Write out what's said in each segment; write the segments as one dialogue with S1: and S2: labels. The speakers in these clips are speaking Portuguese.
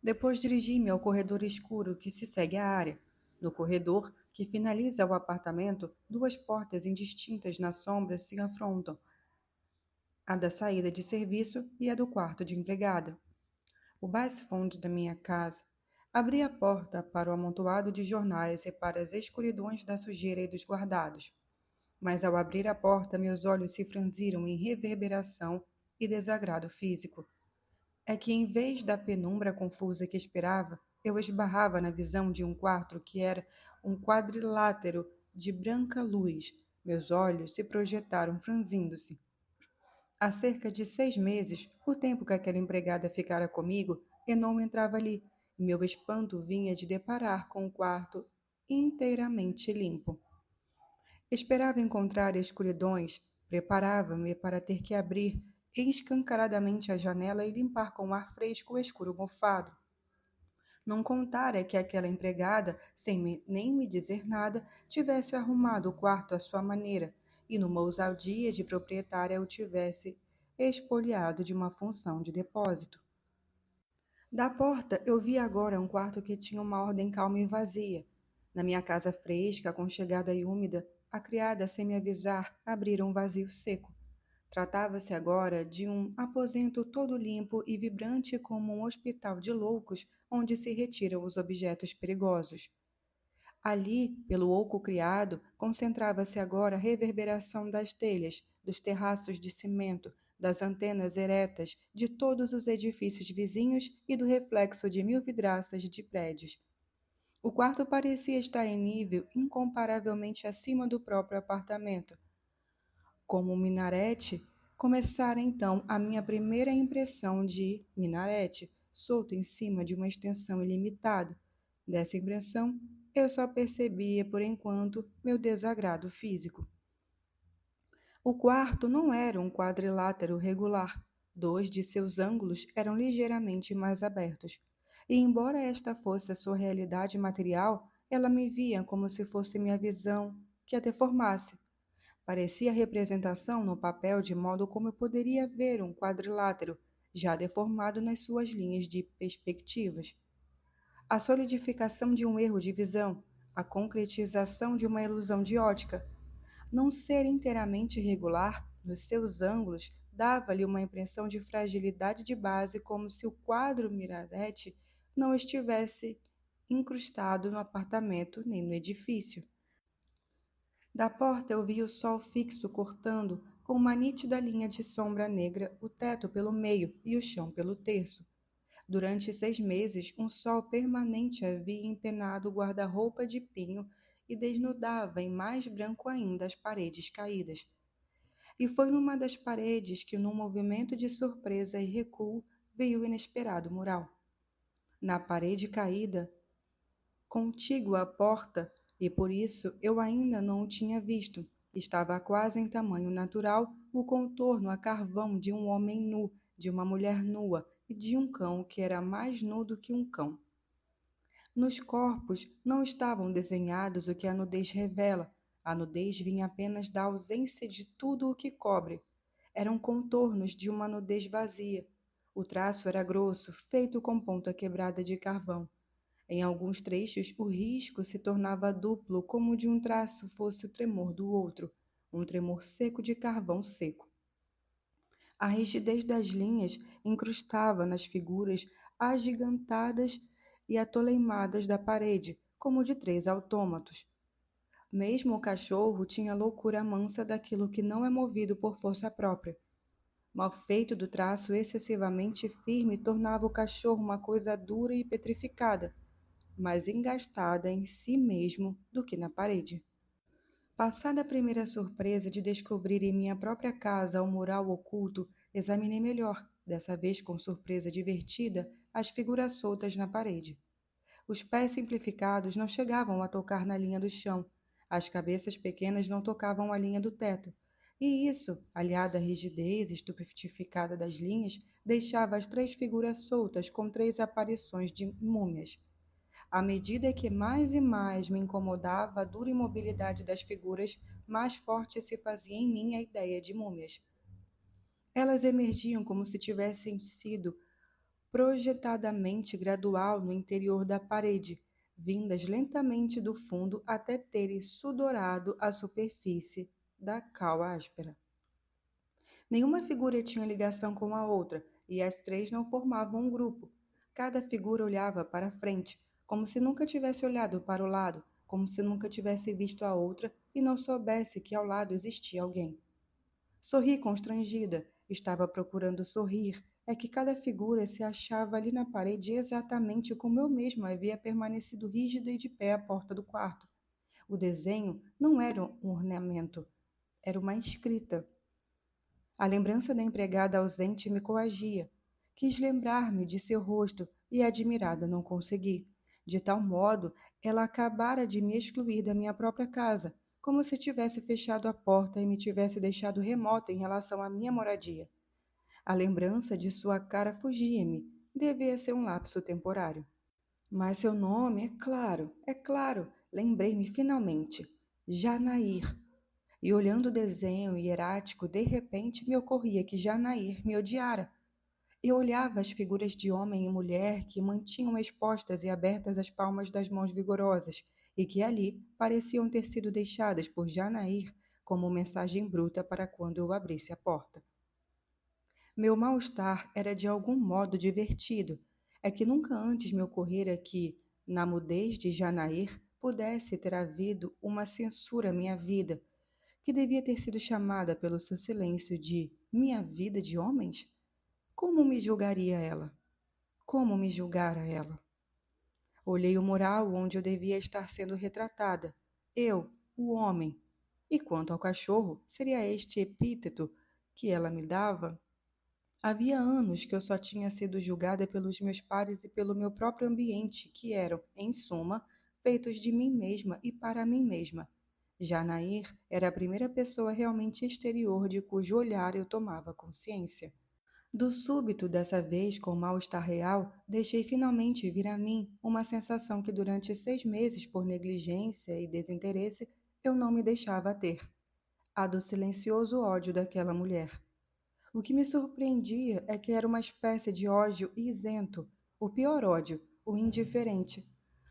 S1: Depois dirigi-me ao corredor escuro que se segue à área. No corredor, que finaliza o apartamento, duas portas indistintas na sombra se afrontam, a da saída de serviço e a do quarto de empregada. O mais fundo da minha casa. Abri a porta para o amontoado de jornais e para as escuridões da sujeira e dos guardados. Mas ao abrir a porta, meus olhos se franziram em reverberação e desagrado físico. É que, em vez da penumbra confusa que esperava, eu esbarrava na visão de um quarto que era um quadrilátero de branca luz. Meus olhos se projetaram franzindo-se. Há cerca de 6 meses, o tempo que aquela empregada ficara comigo, eu não entrava ali, e meu espanto vinha de deparar com o quarto inteiramente limpo. Esperava encontrar escuridões, preparava-me para ter que abrir escancaradamente a janela e limpar com ar fresco o escuro mofado. Não contara que aquela empregada, nem me dizer nada, tivesse arrumado o quarto à sua maneira, e numa ousadia de proprietária o tivesse expoliado de uma função de depósito. Da porta eu vi agora um quarto que tinha uma ordem calma e vazia. Na minha casa fresca, aconchegada e úmida, a criada, sem me avisar, abrira um vazio seco. Tratava-se agora de um aposento todo limpo e vibrante como um hospital de loucos onde se retiram os objetos perigosos. Ali, pelo oco criado, concentrava-se agora a reverberação das telhas, dos terraços de cimento, das antenas eretas de todos os edifícios vizinhos e do reflexo de 1000 vidraças de prédios. O quarto parecia estar em nível incomparavelmente acima do próprio apartamento. Como um minarete, começara então a minha primeira impressão de minarete, solto em cima de uma extensão ilimitada. Dessa impressão, eu só percebia, por enquanto, meu desagrado físico. O quarto não era um quadrilátero regular. Dois de seus ângulos eram ligeiramente mais abertos. E, embora esta fosse a sua realidade material, ela me via como se fosse minha visão que a deformasse. Parecia a representação no papel de modo como eu poderia ver um quadrilátero, já deformado nas suas linhas de perspectivas. A solidificação de um erro de visão, a concretização de uma ilusão de ótica. Não ser inteiramente irregular nos seus ângulos dava-lhe uma impressão de fragilidade de base, como se o quadro Mirarete não estivesse incrustado no apartamento nem no edifício. Da porta eu vi o sol fixo cortando, com uma nítida linha de sombra negra, o teto pelo meio e o chão pelo terço. Durante 6 meses, um sol permanente havia empenado o guarda-roupa de pinho e desnudava em mais branco ainda as paredes caídas. E foi numa das paredes que, num movimento de surpresa e recuo, veio o inesperado mural. Na parede caída, contígua à porta, e por isso eu ainda não o tinha visto. Estava quase em tamanho natural o contorno a carvão de um homem nu, de uma mulher nua e de um cão que era mais nu do que um cão. Nos corpos não estavam desenhados o que a nudez revela. A nudez vinha apenas da ausência de tudo o que cobre. Eram contornos de uma nudez vazia. O traço era grosso, feito com ponta quebrada de carvão. Em alguns trechos, o risco se tornava duplo, como de um traço fosse o tremor do outro, um tremor seco de carvão seco. A rigidez das linhas incrustava nas figuras agigantadas e atoleimadas da parede, como de 3 autômatos. Mesmo o cachorro tinha a loucura mansa daquilo que não é movido por força própria. Mal feito do traço excessivamente firme tornava o cachorro uma coisa dura e petrificada, mais engastada em si mesmo do que na parede. Passada a primeira surpresa de descobrir em minha própria casa o mural oculto, examinei melhor, dessa vez com surpresa divertida, as figuras soltas na parede. Os pés simplificados não chegavam a tocar na linha do chão, as cabeças pequenas não tocavam a linha do teto, e isso, aliado à rigidez estupidificada das linhas, deixava as 3 figuras soltas com 3 aparições de múmias. À medida que mais e mais me incomodava a dura imobilidade das figuras, mais forte se fazia em mim a ideia de múmias. Elas emergiam como se tivessem sido projetadamente gradual no interior da parede, vindas lentamente do fundo até terem sudorado a superfície da cal áspera. Nenhuma figura tinha ligação com a outra, e as três não formavam um grupo. Cada figura olhava para a frente, como se nunca tivesse olhado para o lado, como se nunca tivesse visto a outra e não soubesse que ao lado existia alguém. Sorri constrangida, estava procurando sorrir. É que cada figura se achava ali na parede exatamente como eu mesma havia permanecido rígida e de pé à porta do quarto. O desenho não era um ornamento, era uma escrita. A lembrança da empregada ausente me coagia. Quis lembrar-me de seu rosto e, admirada, não consegui. De tal modo, ela acabara de me excluir da minha própria casa, como se tivesse fechado a porta e me tivesse deixado remota em relação à minha moradia. A lembrança de sua cara fugia-me. Devia ser um lapso temporário. Mas seu nome, é claro, lembrei-me finalmente. Janair. E olhando o desenho hierático, de repente me ocorria que Janair me odiara. Eu olhava as figuras de homem e mulher que mantinham expostas e abertas as palmas das mãos vigorosas, e que ali pareciam ter sido deixadas por Janair como mensagem bruta para quando eu abrisse a porta. Meu mal-estar era de algum modo divertido. É que nunca antes me ocorrera que, na mudez de Janair, pudesse ter havido uma censura à minha vida, que devia ter sido chamada pelo seu silêncio de minha vida de homens? Como me julgaria ela? Como me julgara ela? Olhei o mural onde eu devia estar sendo retratada. Eu, o homem. E quanto ao cachorro, seria este epíteto que ela me dava? Havia anos que eu só tinha sido julgada pelos meus pares e pelo meu próprio ambiente, que eram, em suma, feitos de mim mesma e para mim mesma. Janair era a primeira pessoa realmente exterior de cujo olhar eu tomava consciência. Do súbito, dessa vez com mal-estar real, deixei finalmente vir a mim uma sensação que durante 6 meses, por negligência e desinteresse, eu não me deixava ter. A do silencioso ódio daquela mulher. O que me surpreendia é que era uma espécie de ódio isento, o pior ódio, o indiferente.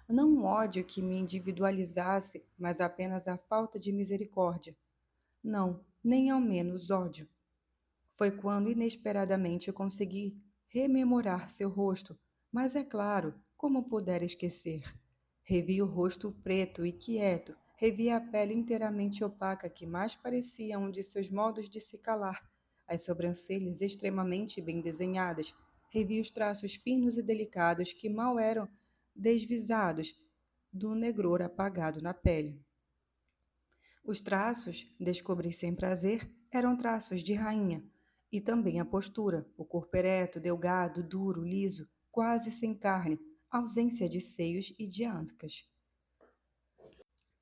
S1: Não um ódio que me individualizasse, mas apenas a falta de misericórdia. Não, nem ao menos ódio. Foi quando inesperadamente consegui rememorar seu rosto, mas é claro, como pudera esquecer? Revi o rosto preto e quieto, revi a pele inteiramente opaca que mais parecia um de seus modos de se calar, as sobrancelhas extremamente bem desenhadas, revi os traços finos e delicados que mal eram desvisados do negror apagado na pele. Os traços, descobri sem prazer, eram traços de rainha, e também a postura, o corpo ereto, delgado, duro, liso, quase sem carne, ausência de seios e de ancas.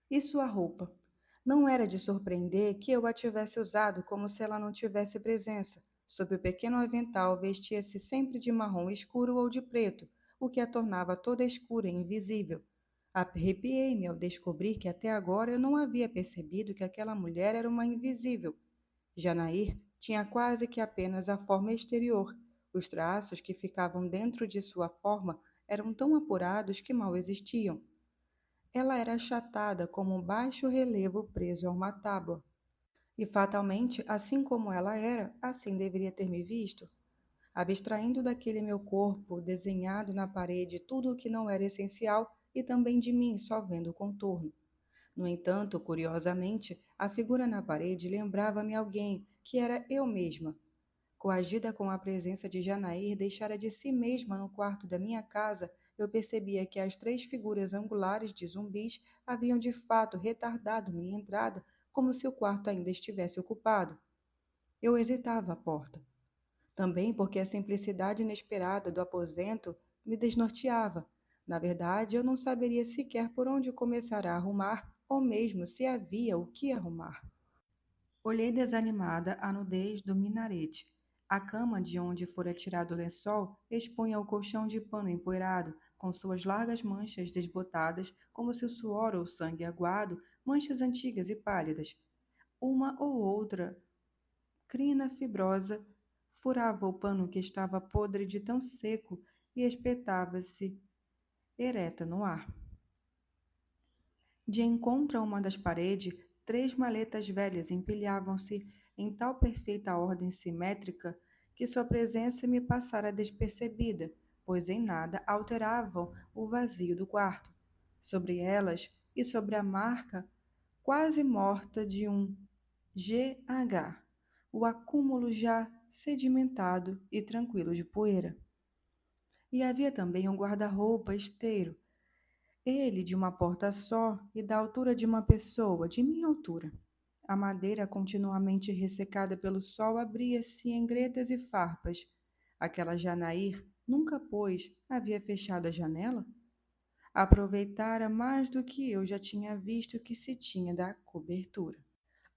S1: E sua roupa? Não era de surpreender que eu a tivesse usado como se ela não tivesse presença. Sob o pequeno avental vestia-se sempre de marrom escuro ou de preto, o que a tornava toda escura e invisível. Arrepiei-me ao descobrir que até agora eu não havia percebido que aquela mulher era uma invisível. Janair tinha quase que apenas a forma exterior. Os traços que ficavam dentro de sua forma eram tão apurados que mal existiam. Ela era achatada como um baixo relevo preso a uma tábua. E fatalmente, assim como ela era, assim deveria ter me visto, abstraindo daquele meu corpo desenhado na parede tudo o que não era essencial e também de mim só vendo o contorno. No entanto, curiosamente, a figura na parede lembrava-me alguém, que era eu mesma. Coagida com a presença de Janair, deixara de si mesma no quarto da minha casa, eu percebia que as três figuras angulares de zumbis haviam de fato retardado minha entrada, como se o quarto ainda estivesse ocupado. Eu hesitava à porta. Também porque a simplicidade inesperada do aposento me desnorteava. Na verdade, eu não saberia sequer por onde começar a arrumar, ou mesmo se havia o que arrumar. Olhei desanimada a nudez do minarete. A cama de onde fora tirado o lençol expunha o colchão de pano empoeirado, com suas largas manchas desbotadas, como se o suor ou sangue aguado, manchas antigas e pálidas. Uma ou outra crina fibrosa furava o pano que estava podre de tão seco e espetava-se ereta no ar. De encontro a uma das paredes, 3 maletas velhas empilhavam-se em tal perfeita ordem simétrica que sua presença me passara despercebida, pois em nada alteravam o vazio do quarto. Sobre elas e sobre a marca quase morta de um GH, o acúmulo já sedimentado e tranquilo de poeira. E havia também um guarda-roupa esteiro, ele de uma porta só e da altura de uma pessoa, de minha altura. A madeira, continuamente ressecada pelo sol, abria-se em gretas e farpas. Aquela Janair nunca, pois, havia fechado a janela? Aproveitara mais do que eu já tinha visto que se tinha da cobertura.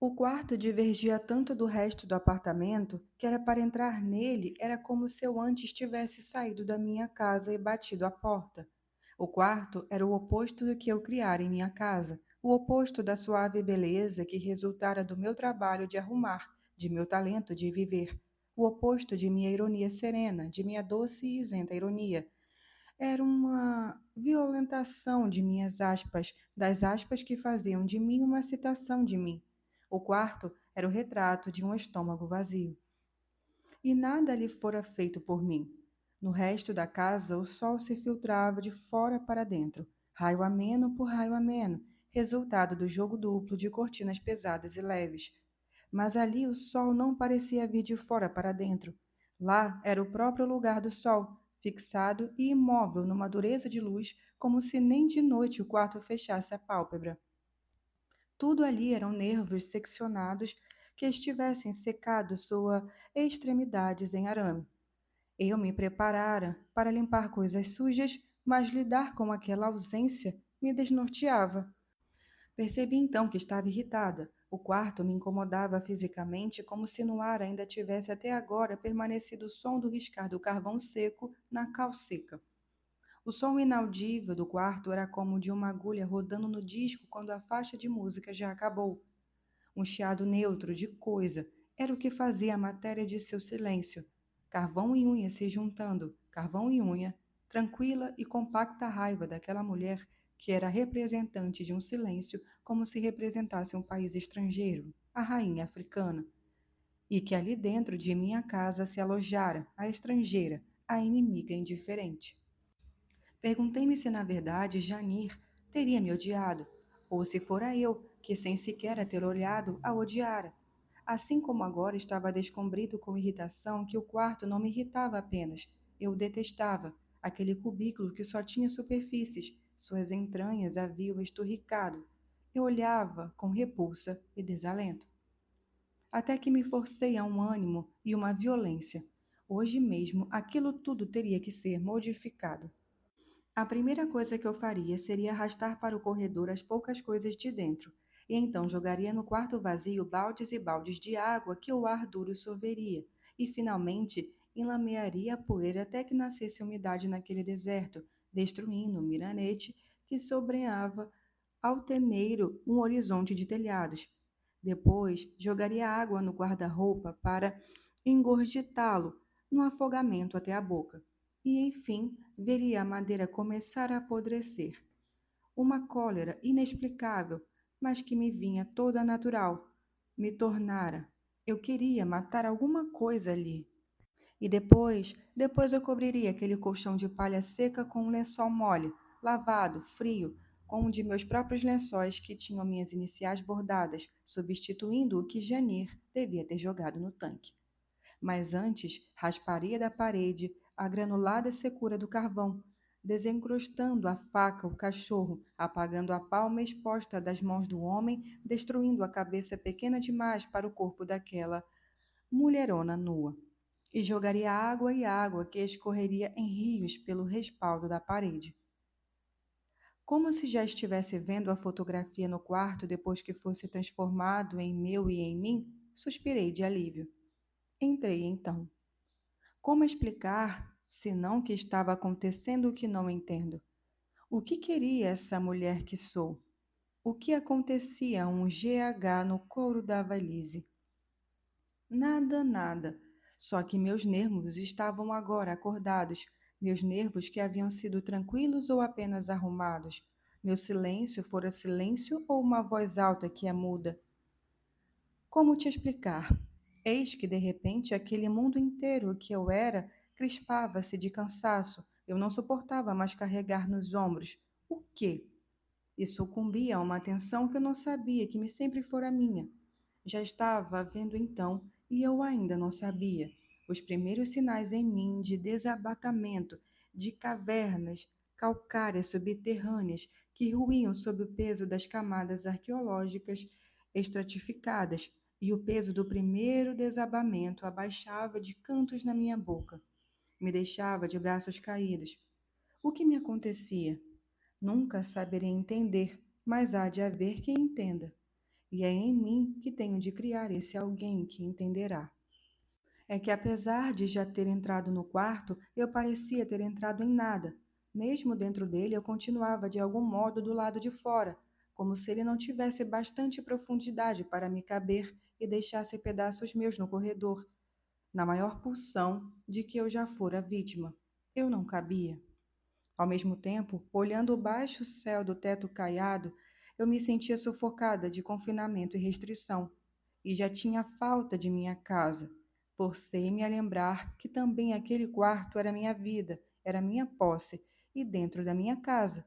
S1: O quarto divergia tanto do resto do apartamento que era para entrar nele era como se eu antes tivesse saído da minha casa e batido a porta. O quarto era o oposto do que eu criara em minha casa, o oposto da suave beleza que resultara do meu trabalho de arrumar, de meu talento de viver, o oposto de minha ironia serena, de minha doce e isenta ironia. Era uma violentação de minhas aspas, das aspas que faziam de mim uma citação de mim. O quarto era o retrato de um estômago vazio. E nada lhe fora feito por mim. No resto da casa, o sol se filtrava de fora para dentro, raio ameno por raio ameno, resultado do jogo duplo de cortinas pesadas e leves. Mas ali o sol não parecia vir de fora para dentro. Lá era o próprio lugar do sol, fixado e imóvel numa dureza de luz, como se nem de noite o quarto fechasse a pálpebra. Tudo ali eram nervos seccionados que estivessem secados suas extremidades em arame. Eu me preparara para limpar coisas sujas, mas lidar com aquela ausência me desnorteava. Percebi então que estava irritada. O quarto me incomodava fisicamente, como se no ar ainda tivesse até agora permanecido o som do riscar do carvão seco na cal seca. O som inaudível do quarto era como de uma agulha rodando no disco quando a faixa de música já acabou. Um chiado neutro de coisa era o que fazia a matéria de seu silêncio. Carvão e unha se juntando, carvão e unha, tranquila e compacta raiva daquela mulher que era representante de um silêncio como se representasse um país estrangeiro, a rainha africana, e que ali dentro de minha casa se alojara a estrangeira, a inimiga indiferente. Perguntei-me se, na verdade, Janir teria me odiado, ou se fora eu que, sem sequer a ter olhado, a odiara. Assim como agora estava descobrindo com irritação que o quarto não me irritava apenas, eu o detestava, aquele cubículo que só tinha superfícies, suas entranhas haviam esturricado. Eu olhava com repulsa e desalento. Até que me forcei a um ânimo e uma violência. Hoje mesmo aquilo tudo teria que ser modificado. A primeira coisa que eu faria seria arrastar para o corredor as poucas coisas de dentro, e então jogaria no quarto vazio baldes e baldes de água que o ar duro sorveria, e finalmente enlamearia a poeira até que nascesse umidade naquele deserto, destruindo o miranete que sobreava alteneiro um horizonte de telhados. Depois jogaria água no guarda-roupa para engurgitá-lo, num afogamento até a boca. E, enfim, veria a madeira começar a apodrecer. Uma cólera inexplicável, mas que me vinha toda natural, me tornara. Eu queria matar alguma coisa ali. E depois eu cobriria aquele colchão de palha seca com um lençol mole, lavado, frio, com um de meus próprios lençóis que tinham minhas iniciais bordadas, substituindo o que Janir devia ter jogado no tanque. Mas antes rasparia da parede a granulada secura do carvão, desencrustando a faca, o cachorro, apagando a palma exposta das mãos do homem, destruindo a cabeça pequena demais para o corpo daquela mulherona nua. E jogaria água e água que escorreria em rios pelo respaldo da parede. Como se já estivesse vendo a fotografia no quarto depois que fosse transformado em meu e em mim, suspirei de alívio. Entrei então. Como explicar, senão que estava acontecendo o que não entendo? O que queria essa mulher que sou? O que acontecia a um GH no couro da valise? Nada, nada. Só que meus nervos estavam agora acordados. Meus nervos que haviam sido tranquilos ou apenas arrumados? Meu silêncio fora silêncio ou uma voz alta que é muda? Como te explicar? Eis que, de repente, aquele mundo inteiro que eu era crispava-se de cansaço. Eu não suportava mais carregar nos ombros. O quê? E sucumbia a uma tensão que eu não sabia que me sempre fora minha. Já estava vendo então, e eu ainda não sabia, os primeiros sinais em mim de desabatamento, de cavernas calcárias subterrâneas que ruíam sob o peso das camadas arqueológicas estratificadas, e o peso do primeiro desabamento abaixava de cantos na minha boca, me deixava de braços caídos. O que me acontecia? Nunca saberei entender, mas há de haver quem entenda. E é em mim que tenho de criar esse alguém que entenderá. É que apesar de já ter entrado no quarto, eu parecia ter entrado em nada. Mesmo dentro dele, eu continuava de algum modo do lado de fora, como se ele não tivesse bastante profundidade para me caber e deixasse pedaços meus no corredor, na maior pulsão de que eu já fora vítima. Eu não cabia. Ao mesmo tempo, olhando o baixo céu do teto caiado, eu me sentia sufocada de confinamento e restrição, e já tinha falta de minha casa. Forcei-me a lembrar que também aquele quarto era minha vida, era minha posse, e dentro da minha casa,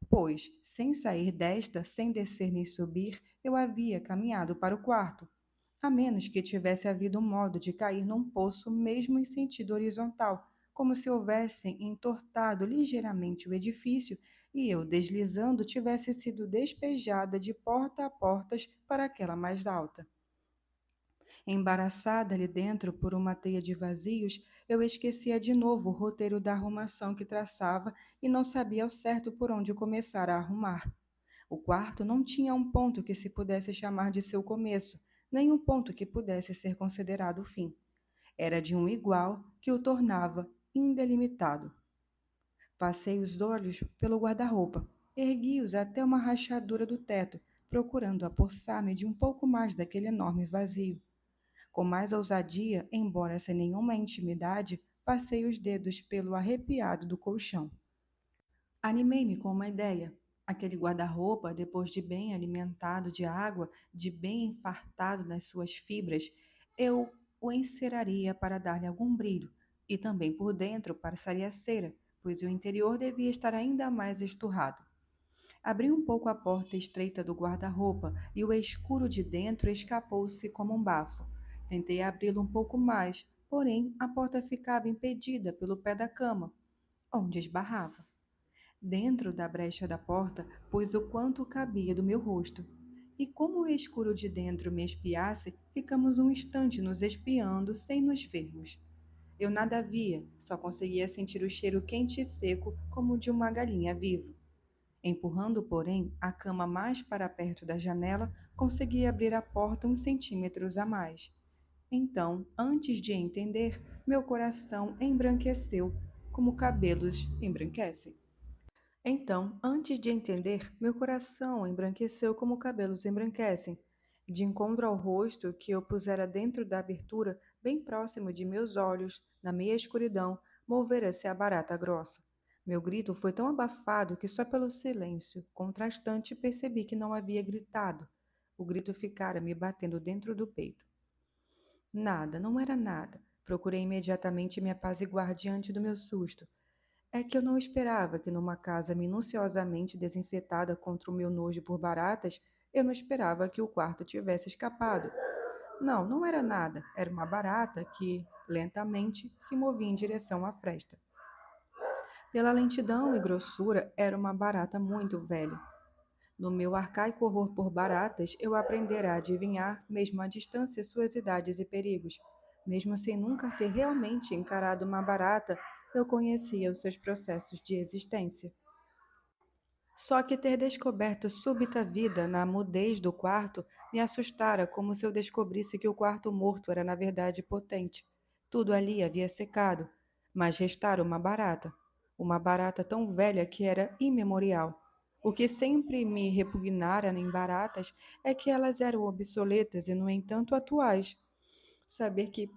S1: pois, sem sair desta, sem descer nem subir, eu havia caminhado para o quarto, a menos que tivesse havido um modo de cair num poço mesmo em sentido horizontal, como se houvessem entortado ligeiramente o edifício e eu, deslizando, tivesse sido despejada de porta a portas para aquela mais alta. Embaraçada ali dentro por uma teia de vazios, eu esquecia de novo o roteiro da arrumação que traçava e não sabia ao certo por onde começar a arrumar. O quarto não tinha um ponto que se pudesse chamar de seu começo, nem um ponto que pudesse ser considerado o fim. Era de um igual que o tornava indelimitado. Passei os olhos pelo guarda-roupa, ergui-os até uma rachadura do teto, procurando apossar-me de um pouco mais daquele enorme vazio. Com mais ousadia, embora sem nenhuma intimidade, passei os dedos pelo arrepiado do colchão. Animei-me com uma ideia. Aquele guarda-roupa, depois de bem alimentado de água, de bem enfartado nas suas fibras, eu o enceraria para dar-lhe algum brilho, e também por dentro passaria cera, pois o interior devia estar ainda mais esturrado. Abri um pouco a porta estreita do guarda-roupa e o escuro de dentro escapou-se como um bafo. Tentei abri-lo um pouco mais, porém a porta ficava impedida pelo pé da cama, onde esbarrava. Dentro da brecha da porta, pus o quanto cabia do meu rosto. E como o escuro de dentro me espiasse, ficamos um instante nos espiando sem nos vermos. Eu nada via, só conseguia sentir o cheiro quente e seco como de uma galinha viva. Empurrando, porém, a cama mais para perto da janela, consegui abrir a porta uns centímetros a mais. Então, antes de entender, meu coração embranqueceu, como cabelos embranquecem. Então, antes de entender, meu coração embranqueceu como cabelos embranquecem. De encontro ao rosto que eu pusera dentro da abertura, bem próximo de meus olhos, na meia escuridão, movera-se a barata grossa. Meu grito foi tão abafado que só pelo silêncio contrastante percebi que não havia gritado. O grito ficara me batendo dentro do peito. Nada, não era nada. Procurei imediatamente me apaziguar diante do meu susto. É que eu não esperava que numa casa minuciosamente desinfetada contra o meu nojo por baratas, eu não esperava que o quarto tivesse escapado. Não, não era nada. Era uma barata que, lentamente, se movia em direção à fresta. Pela lentidão e grossura, era uma barata muito velha. No meu arcaico horror por baratas, eu aprendera a adivinhar, mesmo à distância, suas idades e perigos. Mesmo sem nunca ter realmente encarado uma barata, eu conhecia os seus processos de existência. Só que ter descoberto súbita vida na mudez do quarto me assustara como se eu descobrisse que o quarto morto era na verdade potente. Tudo ali havia secado, mas restara uma barata tão velha que era imemorial. O que sempre me repugnara em baratas é que elas eram obsoletas e, no entanto, atuais. Saber que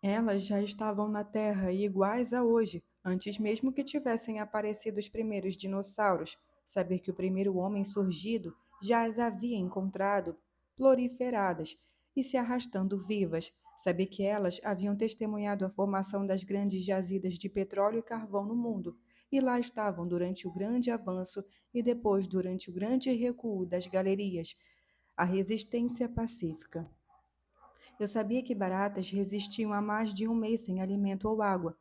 S1: elas já estavam na Terra e iguais a hoje, Antes mesmo que tivessem aparecido os primeiros dinossauros, saber que o primeiro homem surgido já as havia encontrado proliferadas e se arrastando vivas, saber que elas haviam testemunhado a formação das grandes jazidas de petróleo e carvão no mundo, e lá estavam durante o grande avanço e depois durante o grande recuo das galerias, a resistência pacífica. Eu sabia que baratas resistiam a mais de um mês sem alimento ou água,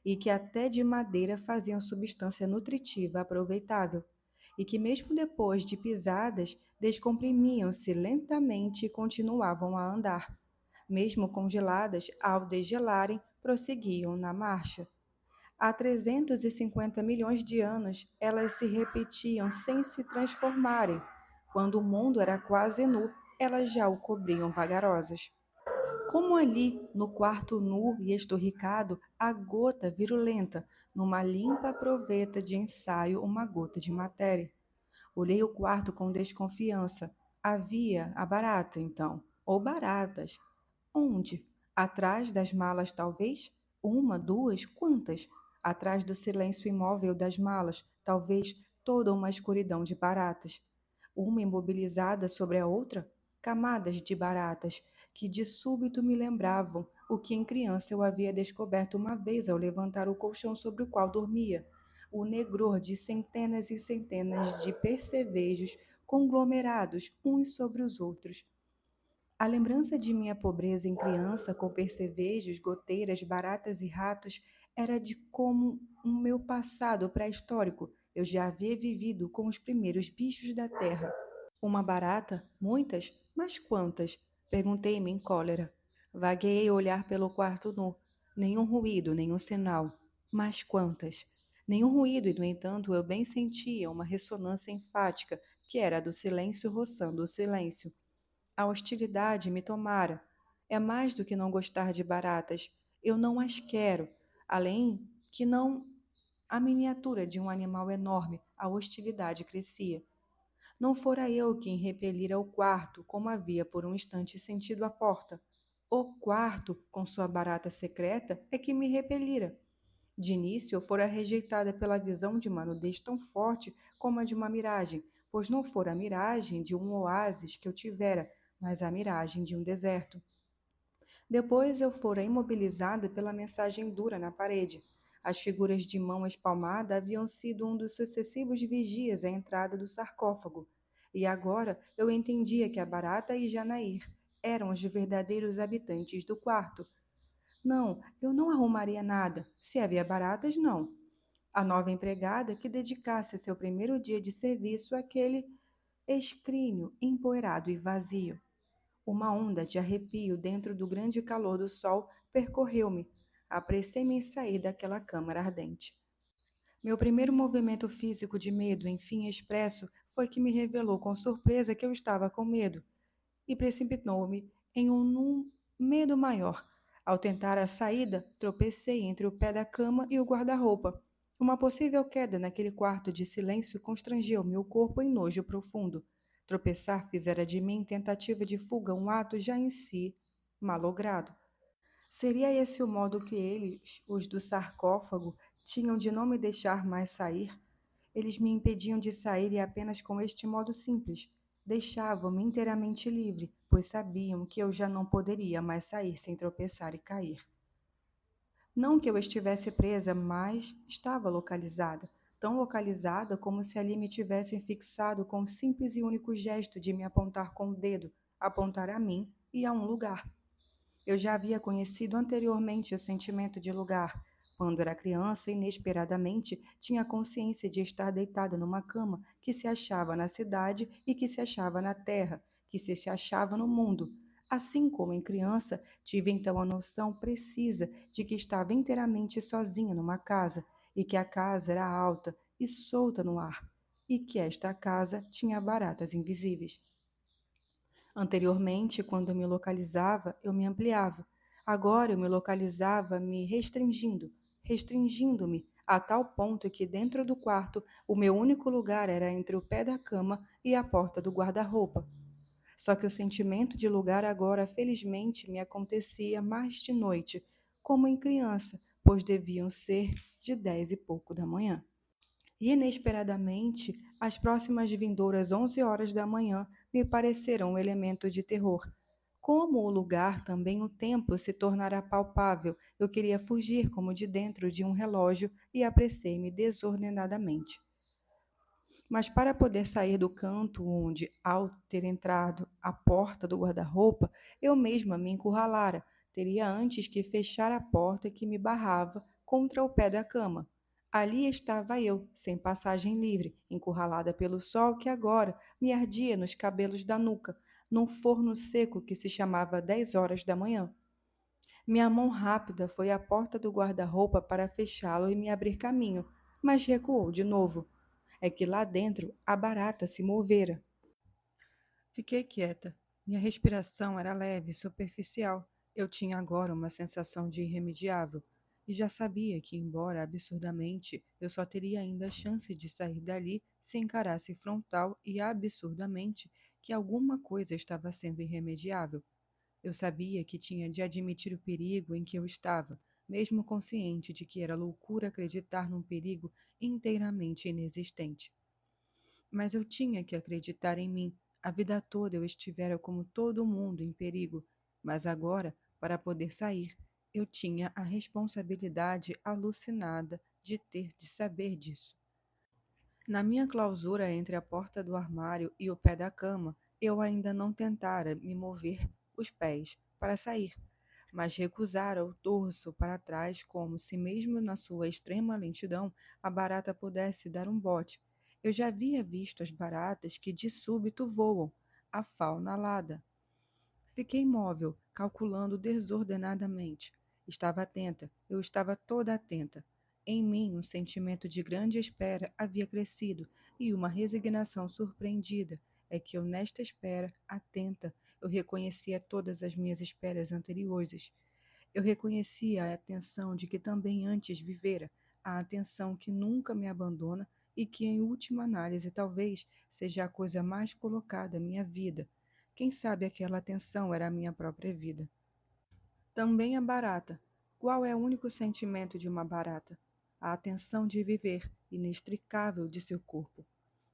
S1: e que até de madeira faziam substância nutritiva aproveitável, e que mesmo depois de pisadas, descomprimiam-se lentamente e continuavam a andar. Mesmo congeladas, ao degelarem, prosseguiam na marcha. Há 350 milhões de anos, elas se repetiam sem se transformarem. Quando o mundo era quase nu, elas já o cobriam vagarosas. Como ali, no quarto nu e esturricado, a gota virulenta, numa limpa proveta de ensaio, uma gota de matéria. Olhei o quarto com desconfiança. Havia a barata, então. Ou baratas. Onde? Atrás das malas, talvez? Uma, duas, quantas? Atrás do silêncio imóvel das malas, talvez toda uma escuridão de baratas. Uma imobilizada sobre a outra? Camadas de baratas, que de súbito me lembravam o que em criança eu havia descoberto uma vez ao levantar o colchão sobre o qual dormia. O negror de centenas e centenas de percevejos conglomerados uns sobre os outros. A lembrança de minha pobreza em criança, com percevejos, goteiras, baratas e ratos, era de como um meu passado pré-histórico. Eu já havia vivido com os primeiros bichos da terra. Uma barata? Muitas? Mas quantas? Perguntei-me em cólera. Vagueei olhar pelo quarto nu. Nenhum ruído, nenhum sinal. Mas quantas? Nenhum ruído, e no entanto eu bem sentia uma ressonância enfática, que era a do silêncio roçando o silêncio. A hostilidade me tomara. É mais do que não gostar de baratas. Eu não as quero. Além que não a miniatura de um animal enorme, a hostilidade crescia. Não fora eu quem repelira o quarto, como havia por um instante sentido a porta. O quarto, com sua barata secreta, é que me repelira. De início, eu fora rejeitada pela visão de uma nudez tão forte como a de uma miragem, pois não fora a miragem de um oásis que eu tivera, mas a miragem de um deserto. Depois eu fora imobilizada pela mensagem dura na parede. As figuras de mão espalmada haviam sido um dos sucessivos vigias à entrada do sarcófago. E agora eu entendia que a barata e Janair eram os verdadeiros habitantes do quarto. Não, eu não arrumaria nada. Se havia baratas, não. A nova empregada que dedicasse seu primeiro dia de serviço àquele escrínio empoeirado e vazio. Uma onda de arrepio dentro do grande calor do sol percorreu-me. Apressei-me em sair daquela câmara ardente. Meu primeiro movimento físico de medo, enfim expresso, foi que me revelou com surpresa que eu estava com medo, e precipitou-me em um medo maior. Ao tentar a saída, tropecei entre o pé da cama e o guarda-roupa. Uma possível queda naquele quarto de silêncio constrangeu meu corpo em nojo profundo. Tropeçar fizera de mim tentativa de fuga, um ato já em si malogrado. Seria esse o modo que eles, os do sarcófago, tinham de não me deixar mais sair? Eles me impediam de sair e apenas com este modo simples. Deixavam-me inteiramente livre, pois sabiam que eu já não poderia mais sair sem tropeçar e cair. Não que eu estivesse presa, mas estava localizada, tão localizada como se ali me tivessem fixado com o simples e único gesto de me apontar com o dedo, apontar a mim e a um lugar. Eu já havia conhecido anteriormente o sentimento de lugar. Quando era criança, inesperadamente, tinha consciência de estar deitada numa cama que se achava na cidade e que se achava na terra, que se achava no mundo. Assim como em criança, tive então a noção precisa de que estava inteiramente sozinha numa casa, e que a casa era alta e solta no ar, e que esta casa tinha baratas invisíveis. Anteriormente, quando eu me localizava, eu me ampliava. Agora eu me localizava me restringindo, restringindo-me, a tal ponto que dentro do quarto o meu único lugar era entre o pé da cama e a porta do guarda-roupa. Só que o sentimento de lugar agora, felizmente, me acontecia mais de noite, como em criança, pois deviam ser de 10 e pouco da manhã. E inesperadamente, as próximas vindouras 11 horas da manhã me pareceram um elemento de terror. Como o lugar, também o tempo se tornara palpável, eu queria fugir como de dentro de um relógio e apressei-me desordenadamente. Mas para poder sair do canto onde, ao ter entrado a porta do guarda-roupa, eu mesma me encurralara, teria antes que fechar a porta que me barrava contra o pé da cama. Ali estava eu, sem passagem livre, encurralada pelo sol que agora me ardia nos cabelos da nuca, num forno seco que se chamava 10 horas da manhã. Minha mão rápida foi à porta do guarda-roupa para fechá-lo e me abrir caminho, mas recuou de novo. É que lá dentro a barata se movera. Fiquei quieta. Minha respiração era leve e superficial. Eu tinha agora uma sensação de irremediável. E já sabia que, embora absurdamente, eu só teria ainda a chance de sair dali se encarasse frontal e absurdamente que alguma coisa estava sendo irremediável. Eu sabia que tinha de admitir o perigo em que eu estava, mesmo consciente de que era loucura acreditar num perigo inteiramente inexistente. Mas eu tinha que acreditar em mim. A vida toda eu estivera como todo mundo em perigo, mas agora, para poder sair, eu tinha a responsabilidade alucinada de ter de saber disso. Na minha clausura entre a porta do armário e o pé da cama, eu ainda não tentara me mover os pés para sair, mas recusara o torso para trás como se mesmo na sua extrema lentidão a barata pudesse dar um bote. Eu já havia visto as baratas que de súbito voam, a fauna alada. Fiquei imóvel, calculando desordenadamente. Estava atenta, eu estava toda atenta. Em mim, um sentimento de grande espera havia crescido e uma resignação surpreendida. É que eu, nesta espera, atenta, eu reconhecia todas as minhas esperas anteriores. Eu reconhecia a atenção de que também antes vivera, a atenção que nunca me abandona e que, em última análise, talvez seja a coisa mais colocada à minha vida. Quem sabe aquela atenção era a minha própria vida. Também a barata. Qual é o único sentimento de uma barata? A atenção de viver, inextricável de seu corpo.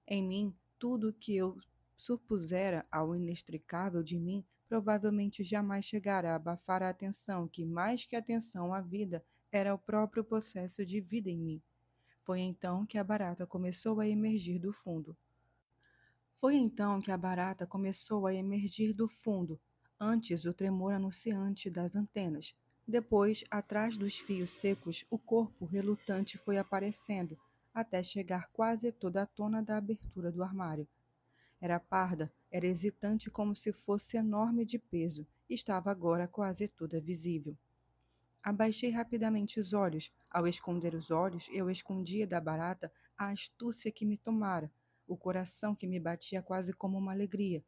S1: Em mim, tudo o que eu supusera ao inextricável de mim provavelmente jamais chegara a abafar a atenção que, mais que atenção à vida, era o próprio processo de vida em mim. Foi então que a barata começou a emergir do fundo. Foi então que a barata começou a emergir do fundo, antes o tremor anunciante das antenas. Depois, atrás dos fios secos, o corpo relutante foi aparecendo, até chegar quase toda à tona da abertura do armário. Era parda, era hesitante como se fosse enorme de peso, estava agora quase toda visível. Abaixei rapidamente os olhos. Ao esconder os olhos, eu escondia da barata a astúcia que me tomara, o coração que me batia quase como uma alegria.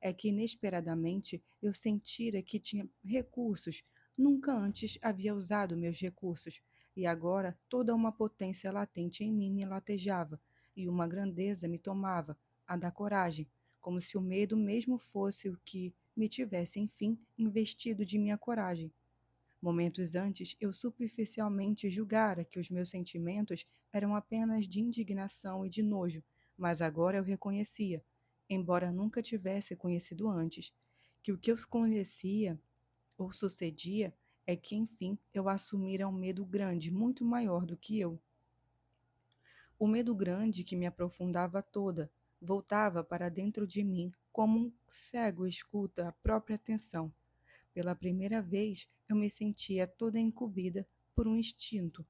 S1: É que inesperadamente eu sentira que tinha recursos. Nunca antes havia usado meus recursos, e agora toda uma potência latente em mim me latejava, e uma grandeza me tomava, a da coragem, como se o medo mesmo fosse o que me tivesse, enfim, investido de minha coragem. Momentos antes, eu superficialmente julgara que os meus sentimentos eram apenas de indignação e de nojo, mas agora eu reconhecia, embora nunca tivesse conhecido antes, que o que eu conhecia ou sucedia é que, enfim, eu assumira um medo grande, muito maior do que eu. O medo grande que me aprofundava toda, voltava para dentro de mim, como um cego escuta a própria atenção. Pela primeira vez, eu me sentia toda incumbida por um instinto,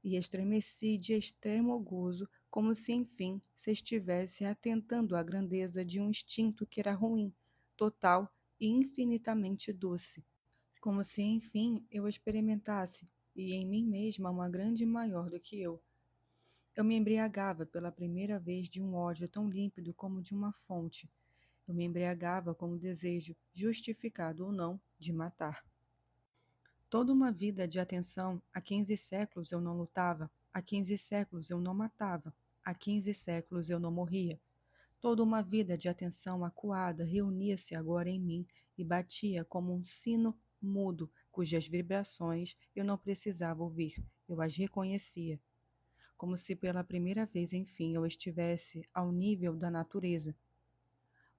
S1: e estremeci de extremo gozo, como se, enfim, se estivesse atentando à grandeza de um instinto que era ruim, total e infinitamente doce. Como se, enfim, eu experimentasse, e em mim mesma uma grande maior do que eu. Eu me embriagava pela primeira vez de um ódio tão límpido como de uma fonte. Eu me embriagava com o desejo, justificado ou não, de matar. Toda uma vida de atenção, há 15 séculos eu não lutava, há 15 séculos eu não matava, há 15 séculos eu não morria. Toda uma vida de atenção acuada reunia-se agora em mim e batia como um sino mudo cujas vibrações eu não precisava ouvir, eu as reconhecia, como se pela primeira vez, enfim, eu estivesse ao nível da natureza.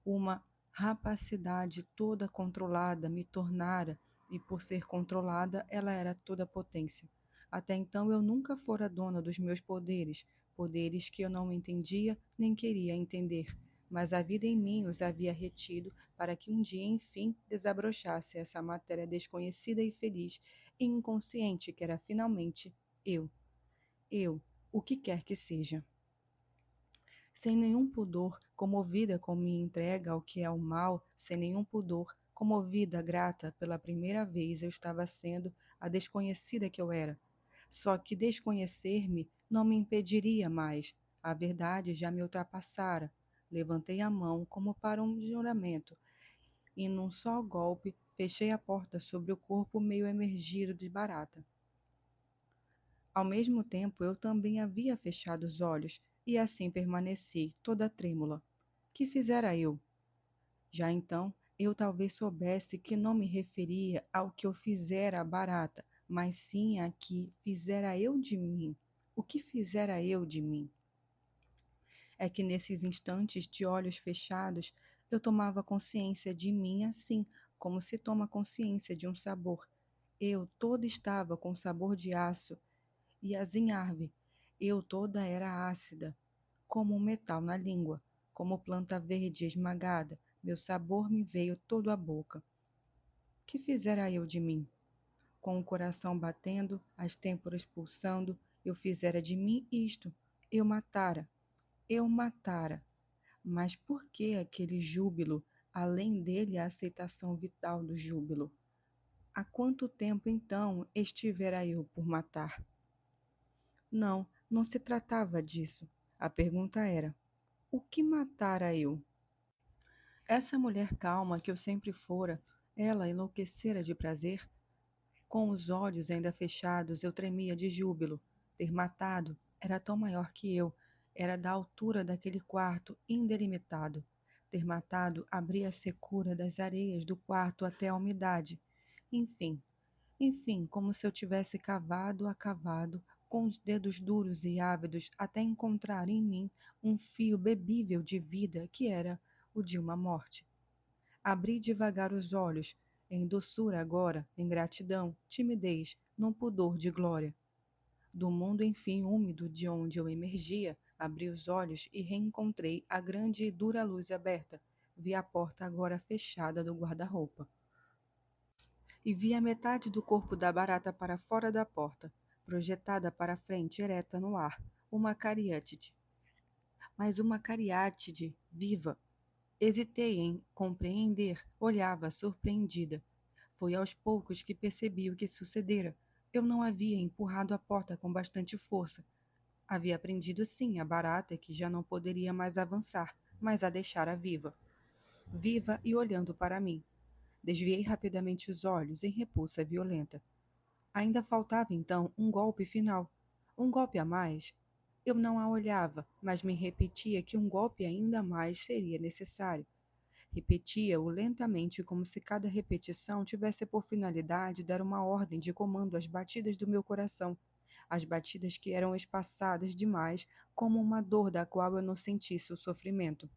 S1: Uma rapacidade toda controlada me tornara, e por ser controlada, ela era toda potência. Até então eu nunca fora dona dos meus poderes, poderes que eu não entendia nem queria entender, mas a vida em mim os havia retido para que um dia, enfim, desabrochasse essa matéria desconhecida e feliz e inconsciente que era finalmente eu. Eu, o que quer que seja. Sem nenhum pudor, comovida com minha entrega ao que é o mal, sem nenhum pudor, comovida, grata, pela primeira vez eu estava sendo a desconhecida que eu era. Só que desconhecer-me não me impediria mais. A verdade já me ultrapassara. Levantei a mão como para um juramento, e num só golpe fechei a porta sobre o corpo meio emergido de barata. Ao mesmo tempo, eu também havia fechado os olhos, e assim permaneci, toda trêmula. Que fizera eu? Já então, eu talvez soubesse que não me referia ao que eu fizera à barata, mas sim a que fizera eu de mim. O que fizera eu de mim? É que nesses instantes de olhos fechados, eu tomava consciência de mim assim, como se toma consciência de um sabor. Eu toda estava com sabor de aço e azinhar-me. Eu toda era ácida, como um metal na língua, como planta verde esmagada. Meu sabor me veio todo à boca. Que fizera eu de mim? Com o coração batendo, as têmporas pulsando, eu fizera de mim isto. Eu matara, eu matara. Mas por que aquele júbilo, além dele a aceitação vital do júbilo? Há quanto tempo então estivera eu por matar? Não, não se tratava disso. A pergunta era: o que matara eu? Essa mulher calma que eu sempre fora, ela enlouquecera de prazer? Com os olhos ainda fechados, eu tremia de júbilo. Ter matado era tão maior que eu, era da altura daquele quarto indelimitado. Ter matado abria a secura das areias do quarto até a umidade. Enfim, enfim, como se eu tivesse cavado a cavado, com os dedos duros e ávidos, até encontrar em mim um fio bebível de vida que era o de uma morte. Abri devagar os olhos, em doçura agora, em gratidão, timidez, num pudor de glória. Do mundo, enfim, úmido de onde eu emergia, abri os olhos e reencontrei a grande e dura luz aberta. Vi a porta agora fechada do guarda-roupa e vi a metade do corpo da barata para fora da porta, projetada para a frente, ereta no ar, uma cariátide. Mas uma cariátide viva. Hesitei em compreender, olhava surpreendida. Foi aos poucos que percebi o que sucedera. Eu não havia empurrado a porta com bastante força. Havia prendido sim a barata que já não poderia mais avançar, mas a deixara viva. Viva e olhando para mim. Desviei rapidamente os olhos em repulsa violenta. Ainda faltava então um golpe final. Um golpe a mais. Eu não a olhava, mas me repetia que um golpe ainda mais seria necessário. Repetia-o lentamente, como se cada repetição tivesse por finalidade dar uma ordem de comando às batidas do meu coração, as batidas que eram espaçadas demais, como uma dor da qual eu não sentisse o sofrimento.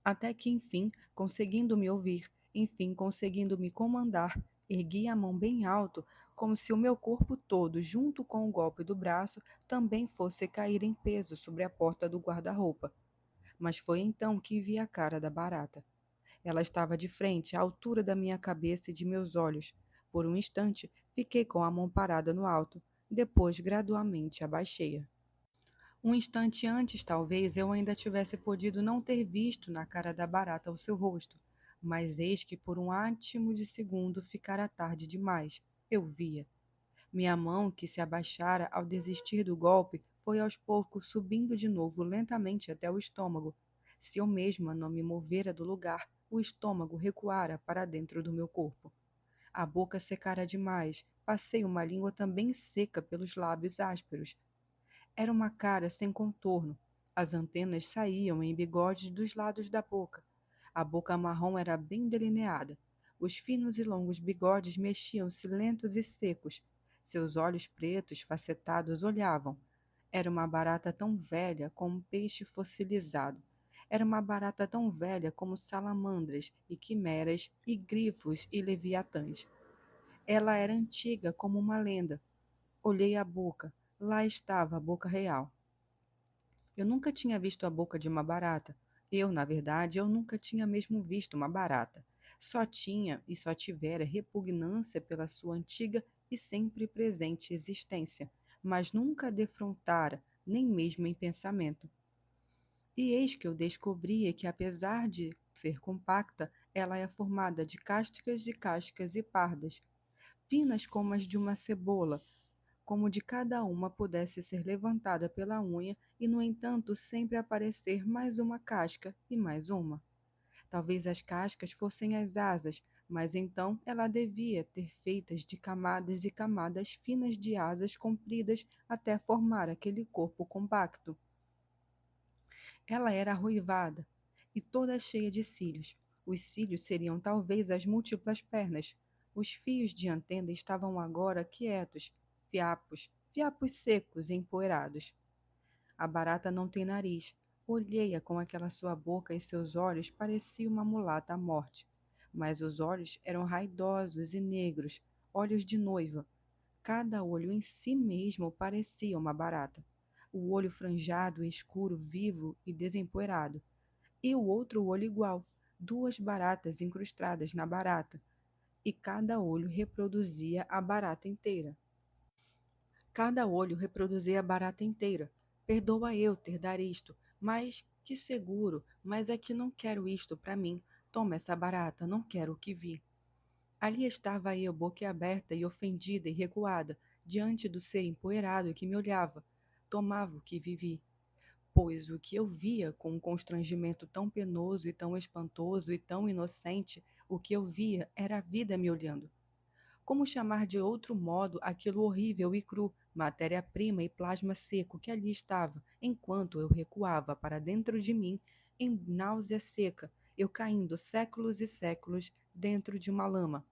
S1: Até que, enfim, conseguindo me ouvir, enfim, conseguindo me comandar, ergui a mão bem alto, como se o meu corpo todo, junto com o golpe do braço, também fosse cair em peso sobre a porta do guarda-roupa. Mas foi então que vi a cara da barata. Ela estava de frente, à altura da minha cabeça e de meus olhos. Por um instante, fiquei com a mão parada no alto. Depois, gradualmente, abaixei-a. Um instante antes, talvez, eu ainda tivesse podido não ter visto na cara da barata o seu rosto. Mas eis que por um átimo de segundo ficara tarde demais. Eu via. Minha mão, que se abaixara ao desistir do golpe, foi aos poucos subindo de novo lentamente até o estômago. Se eu mesma não me movera do lugar, o estômago recuara para dentro do meu corpo. A boca secara demais, passei uma língua também seca pelos lábios ásperos. Era uma cara sem contorno. As antenas saíam em bigodes dos lados da boca. A boca marrom era bem delineada. Os finos e longos bigodes mexiam-se lentos e secos. Seus olhos pretos, facetados, olhavam. Era uma barata tão velha como um peixe fossilizado. Era uma barata tão velha como salamandras e quimeras e grifos e leviatãs. Ela era antiga como uma lenda. Olhei a boca. Lá estava a boca real. Eu nunca tinha visto a boca de uma barata. Na verdade, eu nunca tinha mesmo visto uma barata. Só tinha e só tivera repugnância pela sua antiga e sempre presente existência, mas nunca a defrontara, nem mesmo em pensamento. E eis que eu descobria que, apesar de ser compacta, ela é formada de cascas e pardas, finas como as de uma cebola, como de cada uma pudesse ser levantada pela unha e, no entanto, sempre aparecer mais uma casca e mais uma. Talvez as cascas fossem as asas, mas então ela devia ter feitas de camadas e camadas finas de asas compridas até formar aquele corpo compacto. Ela era arruivada e toda cheia de cílios. Os cílios seriam talvez as múltiplas pernas. Os fios de antena estavam agora quietos, fiapos secos e empoeirados. A barata não tem nariz. Olhei-a com aquela sua boca e seus olhos parecia uma mulata à morte. Mas os olhos eram raidosos e negros, olhos de noiva. Cada olho em si mesmo parecia uma barata. O olho franjado, escuro, vivo e desempoeirado. E o outro olho igual, duas baratas incrustadas na barata. E cada olho reproduzia a barata inteira. Cada olho reproduzia a barata inteira. Perdoa eu ter dar isto, mas que seguro, mas é que não quero isto para mim. Toma essa barata, não quero o que vi. Ali estava eu, boquiaberta e ofendida e recuada, diante do ser empoeirado que me olhava. Tomava o que vivi, pois o que eu via com um constrangimento tão penoso e tão espantoso e tão inocente, o que eu via era a vida me olhando. Como chamar de outro modo aquilo horrível e cru, matéria-prima e plasma seco que ali estava, enquanto eu recuava para dentro de mim, em náusea seca, eu caindo séculos e séculos dentro de uma lama.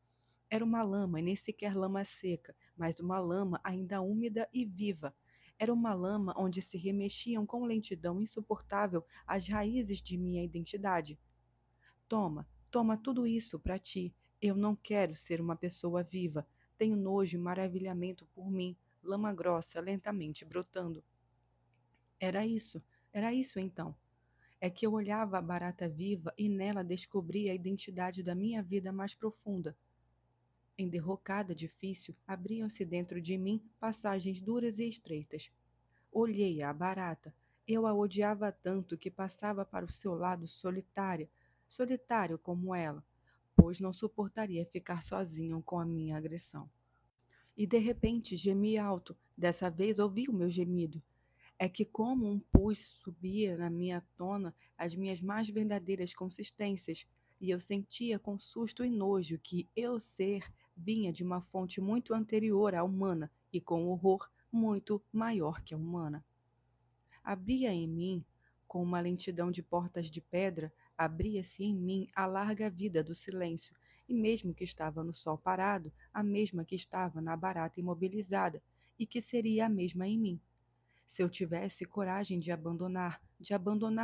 S1: Era uma lama, e nem sequer lama seca, mas uma lama ainda úmida e viva. Era uma lama onde se remexiam com lentidão insuportável as raízes de minha identidade. Toma, toma tudo isso para ti. Eu não quero ser uma pessoa viva. Tenho nojo e maravilhamento por mim, lama grossa lentamente brotando. Era isso, era isso então. É que eu olhava a barata viva e nela descobria a identidade da minha vida mais profunda. Em derrocada difícil, abriam-se dentro de mim passagens duras e estreitas. Olhei a barata. Eu a odiava tanto que passava para o seu lado solitária, solitário como ela, pois não suportaria ficar sozinho com a minha agressão. E de repente gemi alto. Dessa vez ouvi o meu gemido. É que como um pus subia na minha tona as minhas mais verdadeiras consistências, e eu sentia com susto e nojo que eu ser vinha de uma fonte muito anterior à humana e com horror muito maior que a humana. Abria em mim, com uma lentidão de portas de pedra, abria-se em mim a larga vida do silêncio, e mesmo que estava no sol parado, a mesma que estava na barata imobilizada, e que seria a mesma em mim. Se eu tivesse coragem de abandonar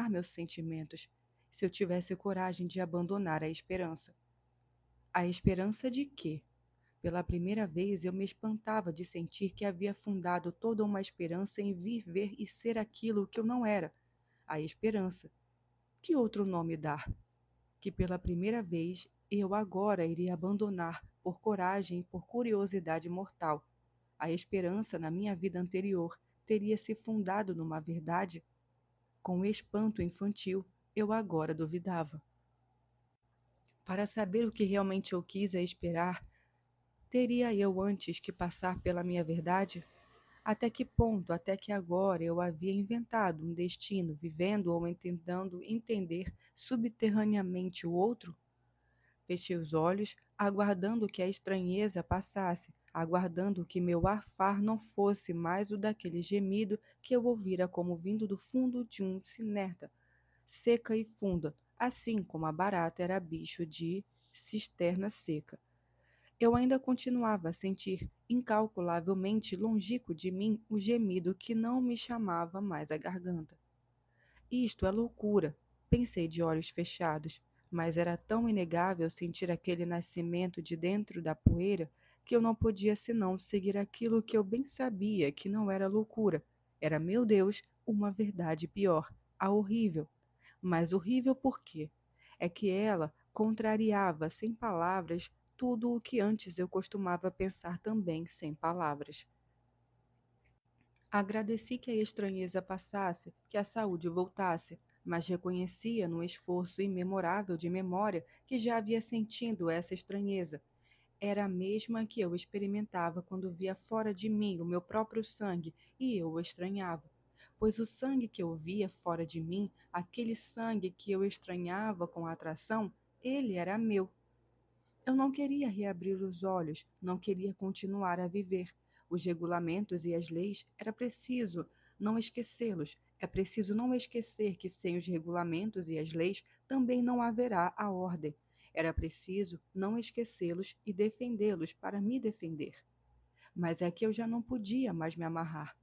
S1: meus sentimentos, se eu tivesse coragem de abandonar a esperança. A esperança de quê? Pela primeira vez eu me espantava de sentir que havia fundado toda uma esperança em viver e ser aquilo que eu não era. A esperança. Que outro nome dar? Que pela primeira vez eu agora iria abandonar por coragem e por curiosidade mortal. A esperança na minha vida anterior teria se fundado numa verdade? Com espanto infantil, eu agora duvidava. Para saber o que realmente eu quis é esperar, teria eu antes que passar pela minha verdade? Até que ponto, até que agora eu havia inventado um destino, vivendo ou tentando entender subterraneamente o outro? Fechei os olhos, aguardando que a estranheza passasse, aguardando que meu arfar não fosse mais o daquele gemido que eu ouvira como vindo do fundo de um cinerta, seca e funda, assim como a barata era bicho de cisterna seca. Eu ainda continuava a sentir incalculavelmente longínquo de mim o gemido que não me chamava mais à garganta. Isto é loucura, pensei de olhos fechados, mas era tão inegável sentir aquele nascimento de dentro da poeira que eu não podia senão seguir aquilo que eu bem sabia que não era loucura. Era, meu Deus, uma verdade pior, a horrível. Mas horrível por quê? É que ela contrariava sem palavras tudo o que antes eu costumava pensar também sem palavras. Agradeci que a estranheza passasse, que a saúde voltasse, mas reconhecia no esforço imemorável de memória que já havia sentido essa estranheza. Era a mesma que eu experimentava quando via fora de mim o meu próprio sangue e eu o estranhava. Pois o sangue que eu via fora de mim, aquele sangue que eu estranhava com atração, ele era meu. Eu não queria reabrir os olhos, não queria continuar a viver. Os regulamentos e as leis, era preciso não esquecê-los. É preciso não esquecer que sem os regulamentos e as leis também não haverá a ordem. Era preciso não esquecê-los e defendê-los para me defender. Mas é que eu já não podia mais me amarrar.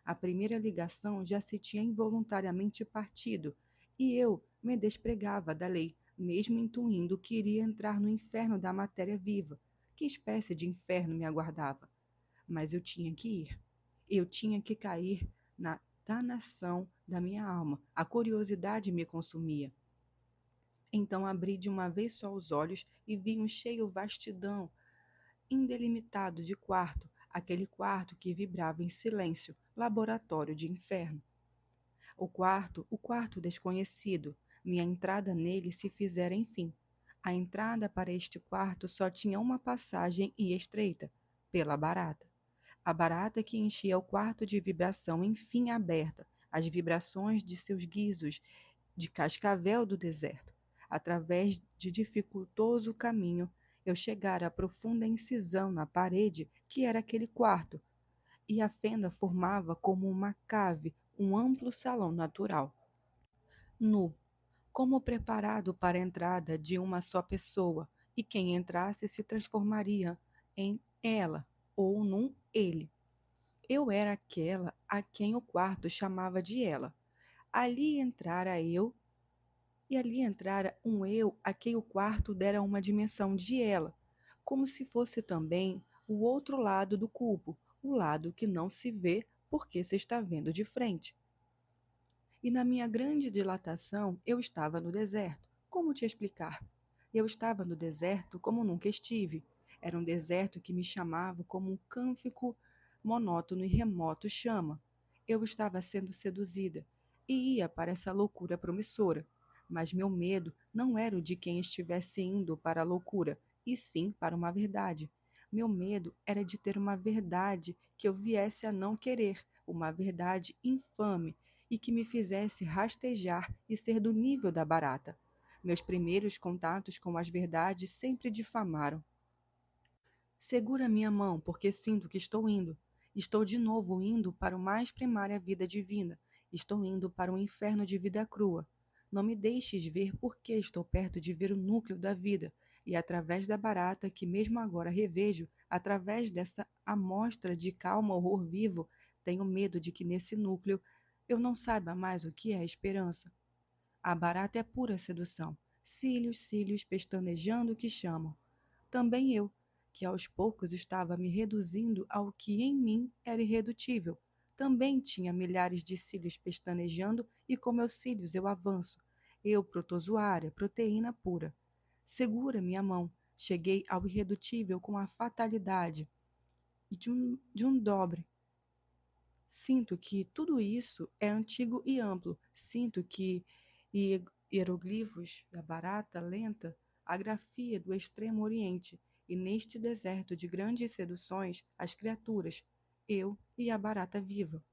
S1: A primeira ligação já se tinha involuntariamente partido, e eu me despregava da lei, mesmo intuindo que iria entrar no inferno da matéria viva. Que espécie de inferno me aguardava? Mas eu tinha que ir. Eu tinha que cair na danação da minha alma. A curiosidade me consumia. Então abri de uma vez só os olhos e vi um cheio vastidão indelimitado de quarto, aquele quarto que vibrava em silêncio, laboratório de inferno. O quarto desconhecido. Minha entrada nele se fizera enfim. A entrada para este quarto só tinha uma passagem e estreita, pela barata. A barata que enchia o quarto de vibração enfim aberta, as vibrações de seus guizos de cascavel do deserto. Através de dificultoso caminho, eu chegara à profunda incisão na parede que era aquele quarto, e a fenda formava como uma cave, um amplo salão natural. Nu, como preparado para a entrada de uma só pessoa, e quem entrasse se transformaria em ela ou num ele. Eu era aquela a quem o quarto chamava de ela. Ali entrara eu, e ali entrara um eu a quem o quarto dera uma dimensão de ela, como se fosse também o outro lado do cubo, o lado que não se vê porque se está vendo de frente. E na minha grande dilatação, eu estava no deserto. Como te explicar? Eu estava no deserto como nunca estive. Era um deserto que me chamava como um cântico monótono e remoto chama. Eu estava sendo seduzida e ia para essa loucura promissora. Mas meu medo não era o de quem estivesse indo para a loucura, e sim para uma verdade. Meu medo era de ter uma verdade que eu viesse a não querer, uma verdade infame e que me fizesse rastejar e ser do nível da barata. Meus primeiros contatos com as verdades sempre difamaram. Segura minha mão, porque sinto que estou indo. Estou de novo indo para o mais primária vida divina. Estou indo para um inferno de vida crua. Não me deixes ver porque estou perto de ver o núcleo da vida, e através da barata que mesmo agora revejo, através dessa amostra de calmo horror vivo, tenho medo de que nesse núcleo eu não saiba mais o que é esperança. A barata é pura sedução. Cílios, cílios pestanejando que chamam. Também eu, que aos poucos estava me reduzindo ao que em mim era irredutível. Também tinha milhares de cílios pestanejando e com meus cílios eu avanço. Eu, protozoária, proteína pura. Segura minha mão. Cheguei ao irredutível com a fatalidade de um dobre. Sinto que tudo isso é antigo e amplo. Sinto que hieroglifos da barata lenta, a grafia do extremo oriente, e neste deserto de grandes seduções, as criaturas, eu e a barata viva.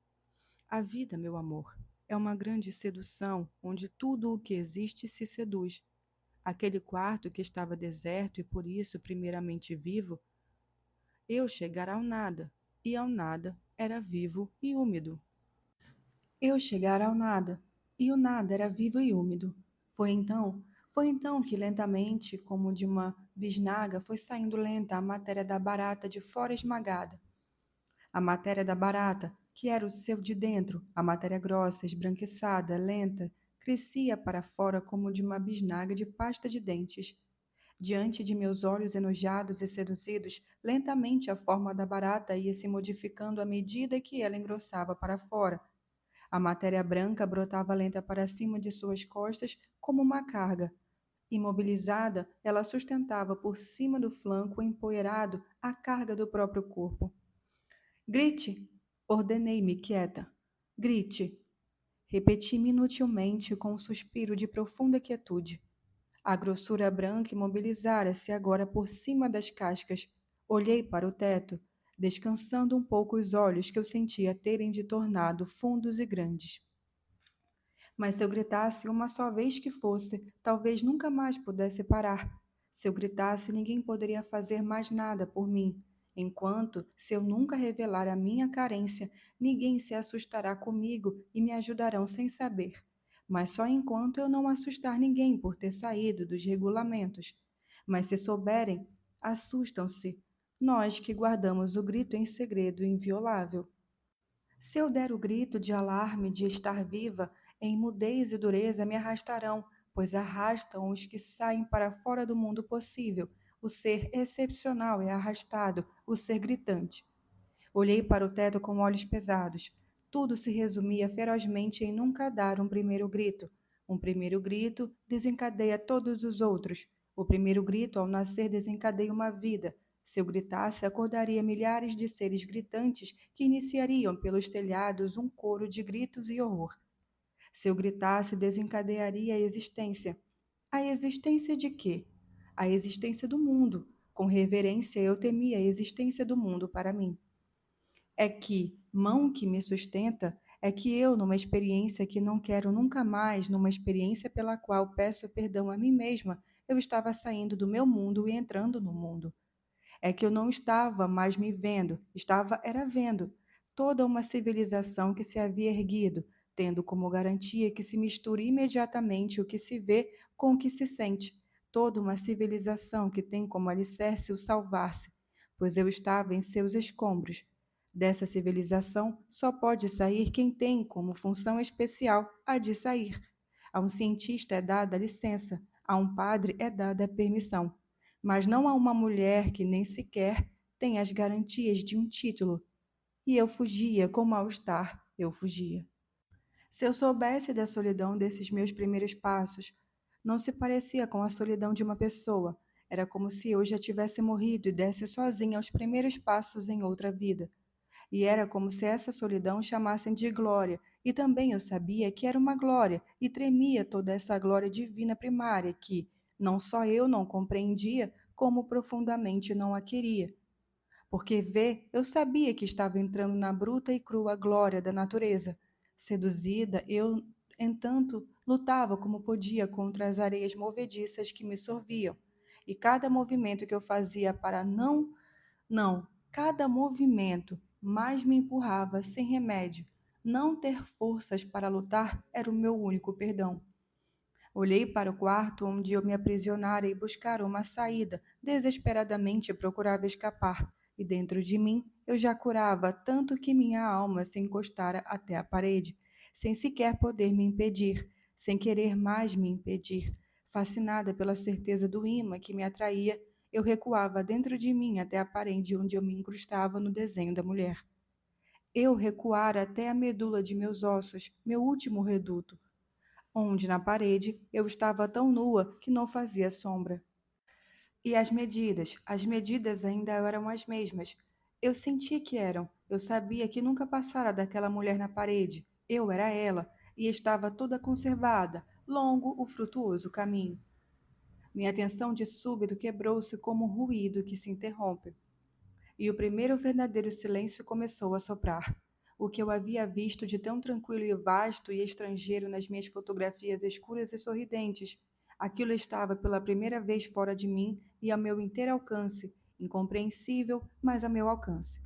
S1: A vida, meu amor, é uma grande sedução onde tudo o que existe se seduz. Aquele quarto que estava deserto e por isso primeiramente vivo, eu chegara ao nada, e ao nada era vivo e úmido. Eu chegara ao nada, e o nada era vivo e úmido. Foi então, foi então que lentamente, como de uma Bisnaga foi saindo lenta a matéria da barata de fora esmagada. A matéria da barata, que era o seu de dentro, a matéria grossa, esbranquiçada, lenta, crescia para fora como de uma bisnaga de pasta de dentes. Diante de meus olhos enojados e seduzidos, lentamente a forma da barata ia se modificando à medida que ela engrossava para fora. A matéria branca brotava lenta para cima de suas costas como uma carga. Imobilizada, ela sustentava por cima do flanco empoeirado a carga do próprio corpo. Grite! Ordenei-me quieta. Grite! Repeti-me inutilmente com um suspiro de profunda quietude. A grossura branca imobilizara-se agora por cima das cascas. Olhei para o teto, descansando um pouco os olhos que eu sentia terem de tornado fundos e grandes. Mas se eu gritasse uma só vez que fosse, talvez nunca mais pudesse parar. Se eu gritasse, ninguém poderia fazer mais nada por mim. Enquanto, se eu nunca revelar a minha carência, ninguém se assustará comigo e me ajudarão sem saber. Mas só enquanto eu não assustar ninguém por ter saído dos regulamentos. Mas se souberem, assustam-se. Nós que guardamos o grito em segredo inviolável. Se eu der o grito de alarme de estar viva, em mudez e dureza me arrastarão, pois arrastam os que saem para fora do mundo possível. O ser excepcional é arrastado, o ser gritante. Olhei para o teto com olhos pesados. Tudo se resumia ferozmente em nunca dar um primeiro grito. Um primeiro grito desencadeia todos os outros. O primeiro grito, ao nascer, desencadeia uma vida. Se eu gritasse, acordaria milhares de seres gritantes que iniciariam pelos telhados um coro de gritos e horror. Se eu gritasse, desencadearia a existência. A existência de quê? A existência do mundo. Com reverência, eu temia a existência do mundo para mim. É que, mão que me sustenta, é que eu, numa experiência que não quero nunca mais, numa experiência pela qual peço perdão a mim mesma, eu estava saindo do meu mundo e entrando no mundo. É que eu não estava mais me vendo, era vendo toda uma civilização que se havia erguido, tendo como garantia que se misture imediatamente o que se vê com o que se sente, toda uma civilização que tem como alicerce o salvar-se, pois eu estava em seus escombros. Dessa civilização só pode sair quem tem como função especial a de sair. A um cientista é dada a licença, a um padre é dada a permissão, mas não a uma mulher que nem sequer tem as garantias de um título. E eu fugia, com mal-estar, eu fugia. Se eu soubesse da solidão desses meus primeiros passos, não se parecia com a solidão de uma pessoa. Era como se eu já tivesse morrido e desse sozinha os primeiros passos em outra vida. E era como se essa solidão chamassem de glória, e também eu sabia que era uma glória, e tremia toda essa glória divina primária que, não só eu não compreendia, como profundamente não a queria. Porque ver, eu sabia que estava entrando na bruta e crua glória da natureza. Seduzida, eu, entanto, lutava como podia contra as areias movediças que me sorviam, e cada movimento que eu fazia para não, cada movimento mais me empurrava sem remédio. Não ter forças para lutar era o meu único perdão. Olhei para o quarto onde eu me aprisionara e buscara uma saída. Desesperadamente procurava escapar, e dentro de mim eu já curava tanto que minha alma se encostara até a parede, sem sequer poder me impedir, sem querer mais me impedir. Fascinada pela certeza do imã que me atraía, eu recuava dentro de mim até a parede onde eu me incrustava no desenho da mulher. Eu recuara até a medula de meus ossos, meu último reduto, onde na parede eu estava tão nua que não fazia sombra. E as medidas ainda eram as mesmas. Eu senti que eram, eu sabia que nunca passara daquela mulher na parede. Eu era ela, e estava toda conservada, longo o frutuoso caminho. Minha atenção de súbito quebrou-se como um ruído que se interrompe. E o primeiro verdadeiro silêncio começou a soprar. O que eu havia visto de tão tranquilo e vasto e estrangeiro nas minhas fotografias escuras e sorridentes, aquilo estava pela primeira vez fora de mim e ao meu inteiro alcance, incompreensível, mas a meu alcance.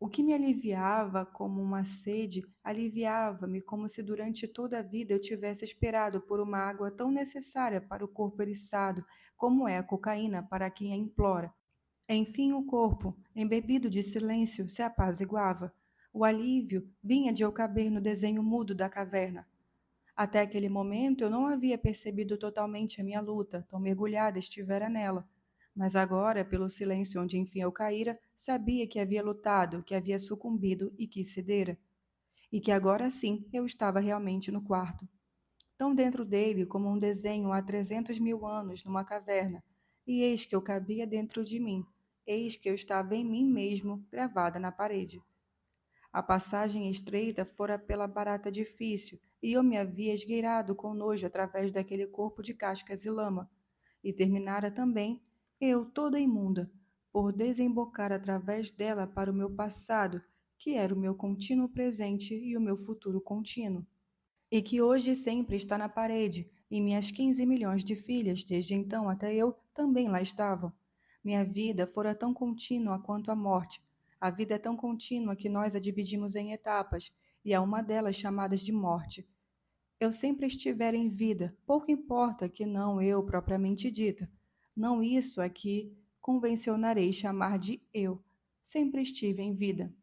S1: O que me aliviava como uma sede, aliviava-me como se durante toda a vida eu tivesse esperado por uma água tão necessária para o corpo eriçado, como é a cocaína para quem a implora. Enfim, o corpo, embebido de silêncio, se apaziguava. O alívio vinha de eu caber no desenho mudo da caverna. Até aquele momento eu não havia percebido totalmente a minha luta, tão mergulhada estivera nela. Mas agora, pelo silêncio onde enfim eu caíra, sabia que havia lutado, que havia sucumbido e que cedera. E que agora sim eu estava realmente no quarto. Tão dentro dele como um desenho há 300.000 anos numa caverna. E eis que eu cabia dentro de mim. Eis que eu estava em mim mesmo, gravada na parede. A passagem estreita fora pela barata difícil, e eu me havia esgueirado com nojo através daquele corpo de cascas e lama, e terminara também, eu toda imunda, por desembocar através dela para o meu passado, que era o meu contínuo presente e o meu futuro contínuo, e que hoje sempre está na parede, e minhas 15 milhões de filhas, desde então até eu, também lá estavam. Minha vida fora tão contínua quanto a morte. A vida é tão contínua que nós a dividimos em etapas, e há uma delas chamadas de morte. Eu sempre estiver em vida, pouco importa que não eu propriamente dita. Não isso é que convencionarei chamar de eu. Sempre estive em vida.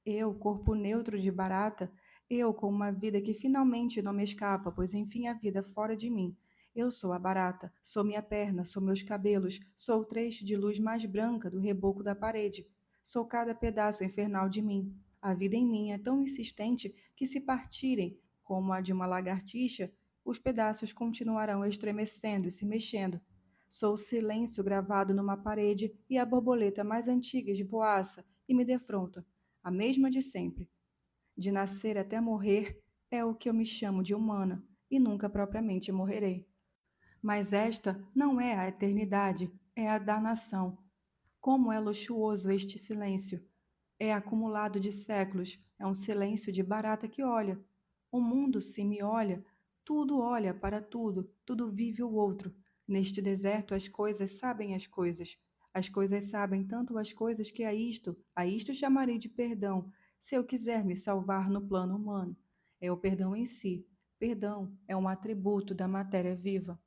S1: Eu, corpo neutro de barata, eu com uma vida que finalmente não me escapa, pois enfim a vida fora de mim. Eu sou a barata, sou minha perna, sou meus cabelos, sou o trecho de luz mais branca do reboco da parede. Sou cada pedaço infernal de mim. A vida em mim é tão insistente que se partirem, como a de uma lagartixa, os pedaços continuarão estremecendo e se mexendo. Sou o silêncio gravado numa parede e a borboleta mais antiga esvoaça e me defronta a mesma de sempre. De nascer até morrer é o que eu me chamo de humana, e nunca propriamente morrerei. Mas esta não é a eternidade, é a danação. Como é luxuoso este silêncio! É acumulado de séculos, é um silêncio de barata que olha. O mundo se me olha, tudo olha para tudo, tudo vive o outro. Neste deserto as coisas sabem as coisas. As coisas sabem tanto as coisas que a isto chamarei de perdão, se eu quiser me salvar no plano humano. É o perdão em si. Perdão é um atributo da matéria viva.